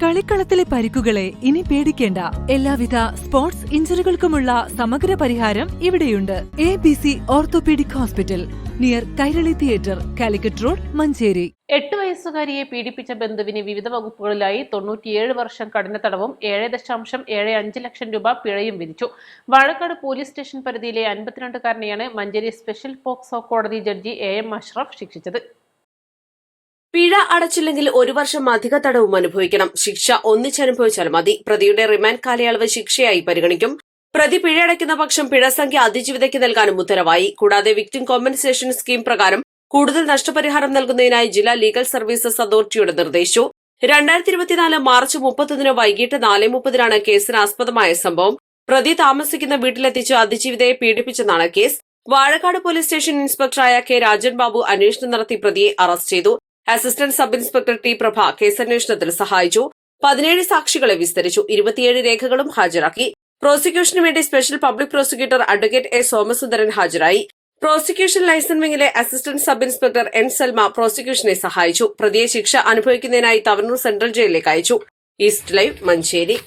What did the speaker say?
കളിക്കളത്തിലെ പരിക്കുകളെ ഇനി പേടിക്കേണ്ട. എല്ലാവിധ സ്പോർട്സ് ഇഞ്ചുറികൾക്കുമുള്ള സമഗ്ര പരിഹാരം ഇവിടെയുണ്ട്. ABC orthopaedic hospital, near Kairali theatre, Calicut road, Manjeri. 8 വയസ്സുകാരിയെ പീഡിപ്പിച്ച ബന്ധുവിന് വിവിധ വകുപ്പുകളിലായി 97 വർഷം കഠിന തടവും 7.75 ലക്ഷം രൂപ പിഴയും വിധിച്ചു. വാഴക്കാട് പോലീസ് സ്റ്റേഷൻ പരിധിയിലെ 52കാരനെയാണ് മഞ്ചേരി സ്പെഷ്യൽ പോക്സോ കോടതി ജഡ്ജി AM അഷ്റഫ് ശിക്ഷിച്ചത്. പിഴ അടച്ചില്ലെങ്കിൽ 1 വർഷം അധിക തടവും അനുഭവിക്കണം. ശിക്ഷ ഒന്നിച്ചനുഭവിച്ചാൽ മതി. പ്രതിയുടെ റിമാൻഡ് കാലയളവ് ശിക്ഷയായി പരിഗണിക്കും. പ്രതി പിഴയടയ്ക്കുന്ന പക്ഷം പിഴസംഖ്യ അതിജീവിതയ്ക്ക് നൽകാനും ഉത്തരവായി. കൂടാതെ വിക്ടിം കോമ്പൻസേഷൻ സ്കീം പ്രകാരം കൂടുതൽ നഷ്ടപരിഹാരം നൽകുന്നതിനായി ജില്ലാ ലീഗൽ സർവീസസ് അതോറിറ്റിയോട് നിർദ്ദേശിച്ചു. 2024 മാർച്ച് 31 വൈകിട്ട് 4:30 കേസിന് ആസ്പദമായ സംഭവം. പ്രതി താമസിക്കുന്ന വീട്ടിലെത്തിച്ച് അതിജീവിതയെ പീഡിപ്പിച്ചെന്നാണ് കേസ്. വാഴക്കാട് പോലീസ് സ്റ്റേഷൻ ഇൻസ്പെക്ടറായ K. രാജൻ ബാബു അന്വേഷണം നടത്തി പ്രതിയെ അറസ്റ്റ് ചെയ്തു. Assistant sub inspector T. Prabha കേസന്വേഷണത്തിൽ സഹായിച്ചു. 17 സാക്ഷികളെ വിസ്തരിച്ചു. 27 രേഖകളും ഹാജരാക്കി. പ്രോസിക്യൂഷനു വേണ്ടി special public prosecutor advocate A. Somasundaran ഹാജരായി. പ്രോസിക്യൂഷൻ ലൈസൻസ് വിംഗിലെ assistant sub inspector N. Salma പ്രോസിക്യൂഷനെ സഹായിച്ചു. പ്രതിയെ ശിക്ഷ അനുഭവിക്കുന്നതിനായി തവനൂർ സെൻട്രൽ ജയിലിലേക്ക് അയച്ചു. East Live, Manjeri.